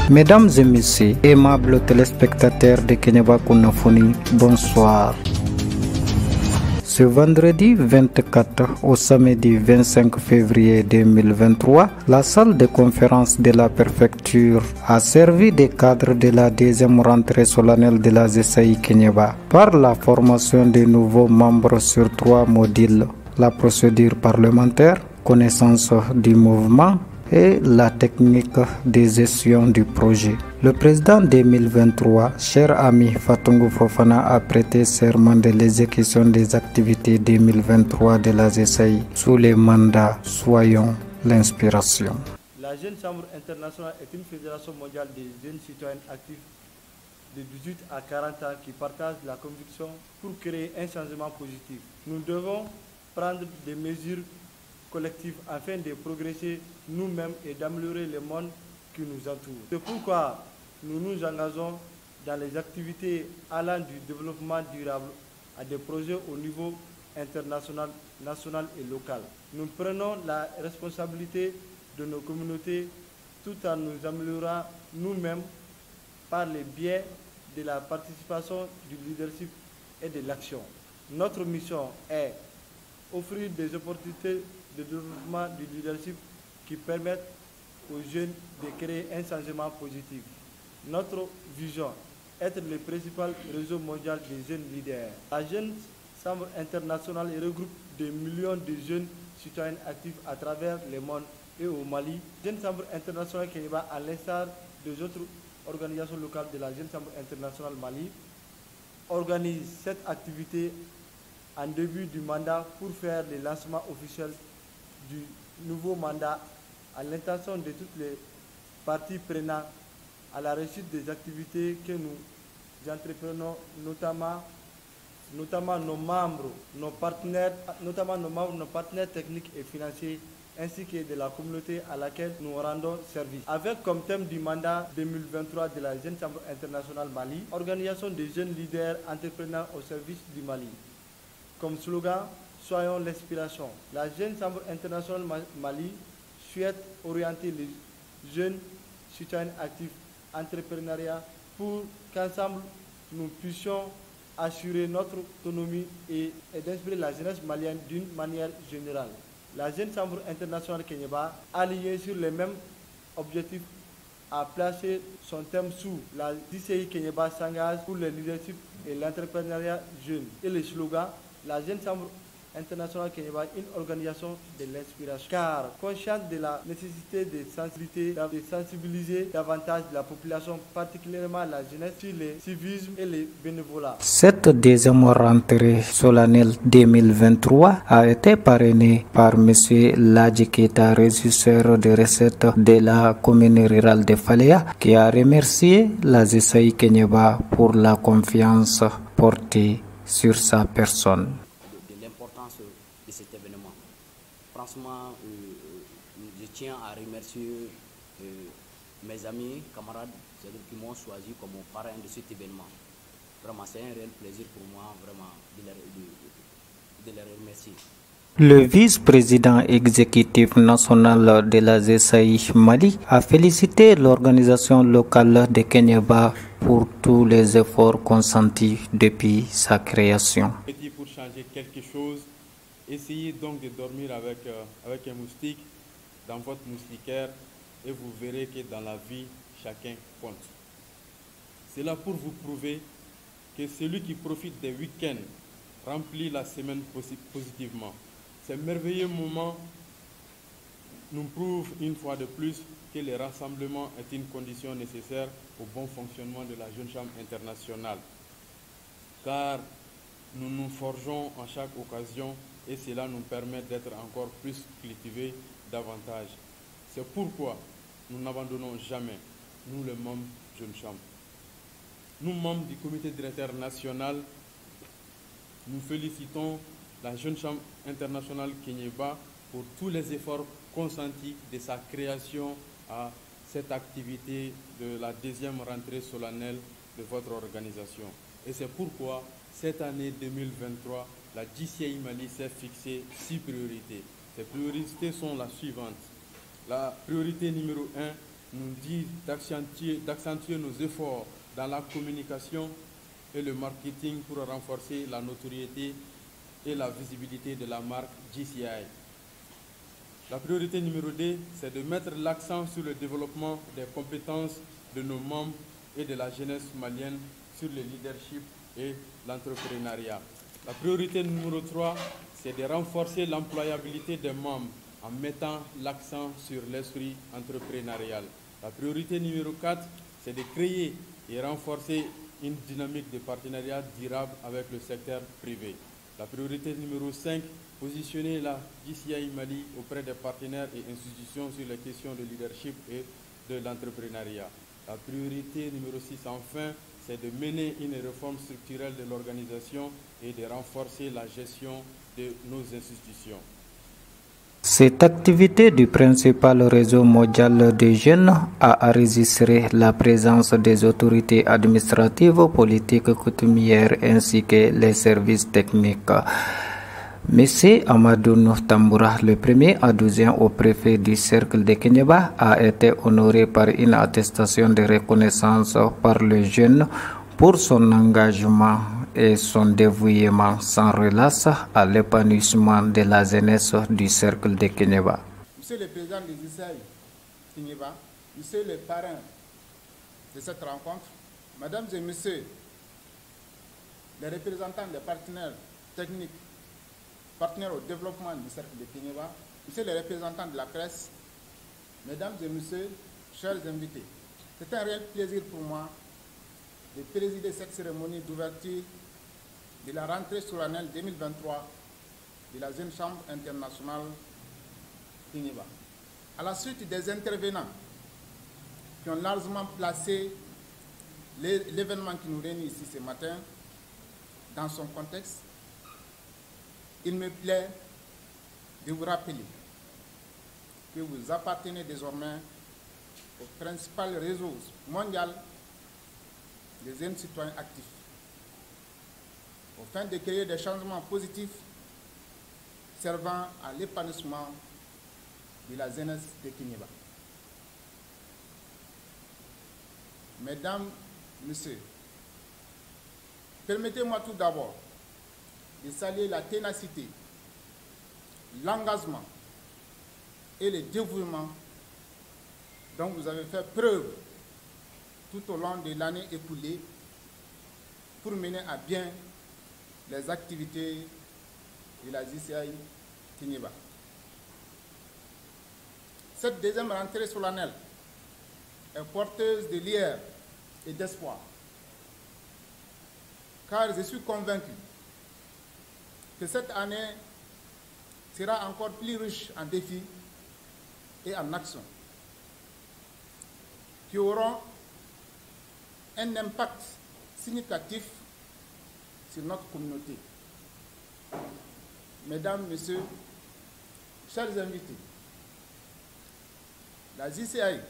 Mesdames et messieurs, aimables téléspectateurs de Kenyaba Kunafoni, bonsoir. Ce vendredi 24 au samedi 25 février 2023, la salle de conférence de la préfecture a servi de cadre de la deuxième rentrée solennelle de la GCI Kenyaba par la formation de nouveaux membres sur 3 modules: la procédure parlementaire, connaissance du mouvement et la technique de gestion du projet. Le président 2023, cher ami Fatungu Fofana, a prêté serment de l'exécution des activités 2023 de la GCI sous les mandats Soyons l'inspiration. La Jeune Chambre internationale est une fédération mondiale des jeunes citoyens actifs de 18 à 40 ans qui partagent la conviction pour créer un changement positif. Nous devons prendre des mesures collectifs afin de progresser nous-mêmes et d'améliorer le monde qui nous entoure. C'est pourquoi nous nous engageons dans les activités allant du développement durable à des projets au niveau international, national et local. Nous prenons la responsabilité de nos communautés tout en nous améliorant nous-mêmes par le biais de la participation, du leadership et de l'action. Notre mission est offrir des opportunités de développement du leadership qui permettent aux jeunes de créer un changement positif. Notre vision, être le principal réseau mondial des jeunes leaders. La Jeune Chambre internationale regroupe des millions de jeunes citoyens actifs à travers le monde et au Mali. La Jeune Chambre internationale Kenyaba, à l'instar des autres organisations locales de la Jeune Chambre internationale Mali, organise cette activité en début du mandat pour faire le lancement officiel du nouveau mandat à l'intention de toutes les parties prenantes à la réussite des activités que nous entreprenons, notamment nos membres, nos partenaires, nos partenaires techniques et financiers, ainsi que de la communauté à laquelle nous rendons service. Avec comme thème du mandat 2023 de la Jeune Chambre internationale Mali, organisation des jeunes leaders entrepreneurs au service du Mali. Comme slogan, soyons l'inspiration. La Jeune Chambre internationale Mali souhaite orienter les jeunes citoyens actifs entrepreneuriat pour qu'ensemble nous puissions assurer notre autonomie et d'inspirer la jeunesse malienne d'une manière générale. La Jeune Chambre internationale Kenyaba, alignée sur les mêmes objectifs, a placé son thème sous la DCI Kenyaba s'engage pour le leadership et l'entrepreneuriat jeune. Et le slogan, la Jeune Chambre internationale Kenyaba, une organisation de l'inspiration. Car consciente de la nécessité de sensibiliser davantage la population, particulièrement la jeunesse, sur le civisme et le bénévolat. Cette deuxième rentrée solennelle 2023 a été parrainée par M. Ladji Keita, régisseur de recettes de la commune rurale de Faléa, qui a remercié la GCI Kenyaba pour la confiance portée sur sa personne. De cet événement. Franchement, je tiens à remercier mes amis, camarades qui m'ont choisi comme parrain de cet événement. Vraiment, c'est un réel plaisir pour moi vraiment de les remercier. Le vice-président exécutif national de la GCI Mali a félicité l'organisation locale de Kenyaba pour tous les efforts consentis depuis sa création. Pour changer quelque chose, essayez donc de dormir avec un moustique dans votre moustiquaire et vous verrez que dans la vie, chacun compte. C'est là pour vous prouver que celui qui profite des week-ends remplit la semaine positivement. Ces merveilleux moments nous prouvent une fois de plus que le rassemblement est une condition nécessaire au bon fonctionnement de la Jeune Chambre internationale. Car nous nous forgeons à chaque occasion et cela nous permet d'être encore plus cultivés davantage. C'est pourquoi nous n'abandonnons jamais, nous les membres Jeune Chambre. Nous, membres du comité directeur national, nous félicitons la Jeune Chambre internationale Kenyaba pour tous les efforts consentis de sa création à cette activité de la deuxième rentrée solennelle de votre organisation. Et c'est pourquoi, cette année 2023, la GCI Mali s'est fixé 6 priorités. Ces priorités sont las suivantes. La priorité numéro 1 nous dit d'accentuer nos efforts dans la communication et le marketing pour renforcer la notoriété et la visibilité de la marque GCI. La priorité numéro 2, c'est de mettre l'accent sur le développement des compétences de nos membres et de la jeunesse malienne sur le leadership et l'entrepreneuriat. La priorité numéro 3, c'est de renforcer l'employabilité des membres en mettant l'accent sur l'esprit entrepreneurial. La priorité numéro 4, c'est de créer et renforcer une dynamique de partenariat durable avec le secteur privé. La priorité numéro 5, positionner la GCI Mali auprès des partenaires et institutions sur les questions de leadership et de l'entrepreneuriat. La priorité numéro 6, enfin, c'est de mener une réforme structurelle de l'organisation et de renforcer la gestion de nos institutions. Cette activité du principal réseau mondial des jeunes a enregistré la présence des autorités administratives, politiques, coutumières ainsi que les services techniques. Monsieur Amadou Tamboura, le premier adjoint au préfet du cercle de Kéniéba, a été honoré par une attestation de reconnaissance par le jeune pour son engagement et son dévouement sans relâche à l'épanouissement de la jeunesse du cercle de Kéniéba. Monsieur le président de GCI Kéniéba, monsieur le parrain de cette rencontre, mesdames et messieurs les représentants des partenaires techniques, partenaires au développement du cercle de Kéniéba, monsieur les représentants de la presse, mesdames et messieurs, chers invités, c'est un réel plaisir pour moi de présider cette cérémonie d'ouverture de la rentrée solennelle 2023 de la Jeune Chambre internationale Kéniéba. À la suite des intervenants qui ont largement placé l'événement qui nous réunit ici ce matin dans son contexte, il me plaît de vous rappeler que vous appartenez désormais au principal réseau mondial des jeunes citoyens actifs, afin de créer des changements positifs servant à l'épanouissement de la jeunesse de Kéniéba. Mesdames, Messieurs, permettez-moi tout d'abord de saluer la ténacité, l'engagement et le dévouement dont vous avez fait preuve tout au long de l'année écoulée pour mener à bien les activités de la GCI Kéniéba. Cette deuxième rentrée solennelle est porteuse de lueur et d'espoir, car je suis convaincu que cette année sera encore plus riche en défis et en actions qui auront un impact significatif sur notre communauté. Mesdames, Messieurs, chers invités, la GCI,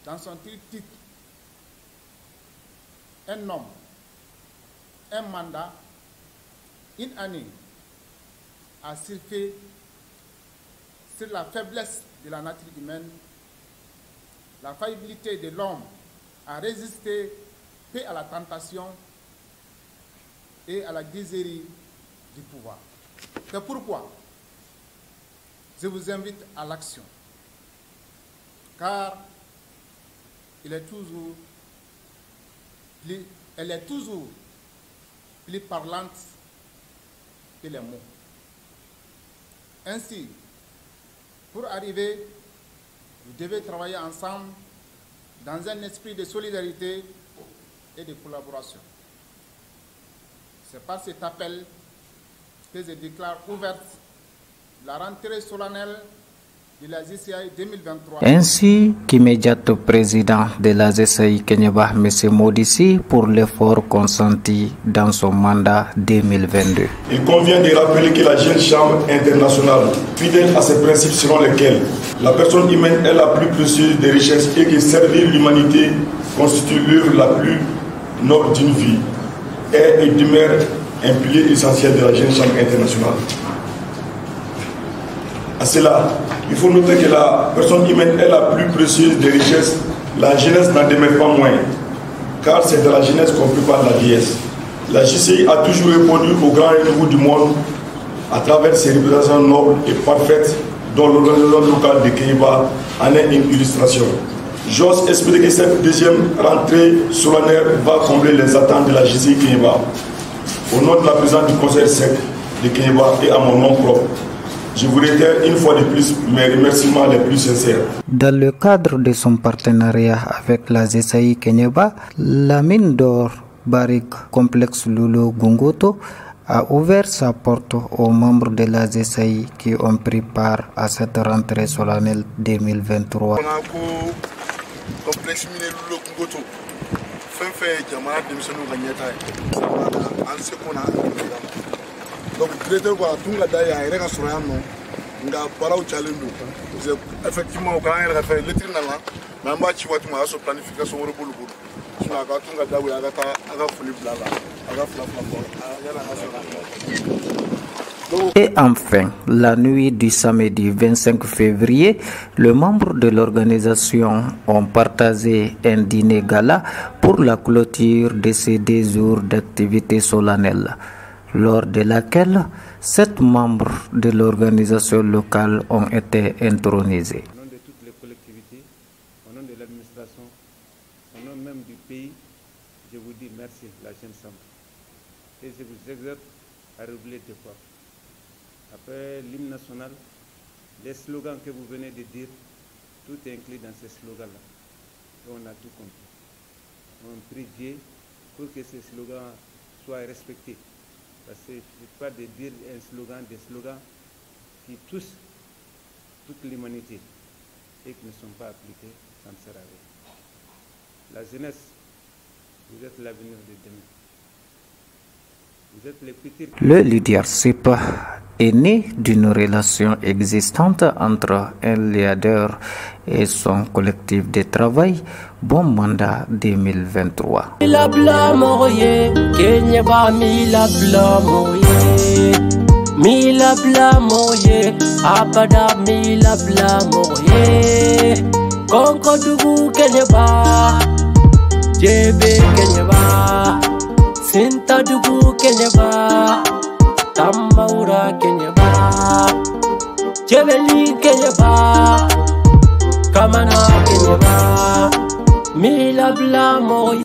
dans son triptyque un homme, un mandat, une année, a surfé sur la faiblesse de la nature humaine, la faillibilité de l'homme à résister peu à la tentation et à la griserie du pouvoir. C'est pourquoi je vous invite à l'action, car elle est toujours plus parlante que les mots. Ainsi, pour arriver, vous devez travailler ensemble dans un esprit de solidarité et de collaboration. C'est par cet appel que je déclare ouverte la rentrée solennelle de la GCI 2023. Ainsi qu'immédiat président de la GCI Kéniéba, M. Modissi, pour l'effort consenti dans son mandat 2022. Il convient de rappeler que la Jeune Chambre internationale, fidèle à ces principes selon lesquels la personne humaine est la plus précieuse des richesses et que servir l'humanité constitue l'œuvre la plus noble d'une vie et demeure un pilier essentiel de la Jeune Chambre internationale. À cela, il faut noter que la personne humaine est la plus précieuse des richesses. La jeunesse n'en demeure pas moins, car c'est de la jeunesse qu'on prépare la vieillesse. La JCI a toujours répondu aux grands renouveaux du monde à travers ses représentations nobles et parfaites, dont l'organisation locale de Kéniéba en est une illustration. J'ose espérer que cette deuxième rentrée solennelle va combler les attentes de la JCI Kéniéba. Au nom de la présidente du conseil sec de Kéniéba et à mon nom propre, je vous réitère une fois de plus mes remerciements les plus sincères. Dans le cadre de son partenariat avec la JCI Kéniéba, la mine d'or Barrick Complexe Loulo Gungoto a ouvert sa porte aux membres de la JCI qui ont pris part à cette rentrée solennelle 2023. Complexe mine Loulo Gungoto. Donc, le directeur va tout la daille à Erega Sourano, nga Barao Chalendo. Effectivement, quand il a fait le tribunal, mais moi, tu vois, tu m'as sur planification au boulot. Tu m'as got tout la daille à la folie blala, à la flamme. Et enfin, la nuit du samedi 25 février, les membres de l'organisation ont partagé un dîner gala pour la clôture de ces 2 jours d'activité solennelle, lors de laquelle 7 membres de l'organisation locale ont été intronisés. Au nom de toutes les collectivités, au nom de l'administration, au nom même du pays, je vous dis merci, la Jeune Chambre. Et je vous exhorte à redoubler d'efforts. Après l'hymne national, les slogans que vous venez de dire, tout est inclus dans ces slogans-là. Et on a tout compris. On prie Dieu pour que ces slogans soient respectés. Parce que je ne pas de dire un slogan, des slogans qui touchent toute l'humanité et qui ne sont pas appliqués, ça ne sert à rien. La jeunesse, vous êtes l'avenir de demain. Vous êtes les petits. Le leadership est né d'une relation existante entre un leader et son collectif de travail. Bon mandat 2023. Mila blamoye, Kéniéba mila blamoye, mila blamoye, abada mila blamoye. Konko dugu Kéniéba, Jebe Kéniéba, Sinta dugu Kéniéba, Tamaura Kéniéba, Jebeli Kéniéba, Kamana Kéniéba, Mila Blamo.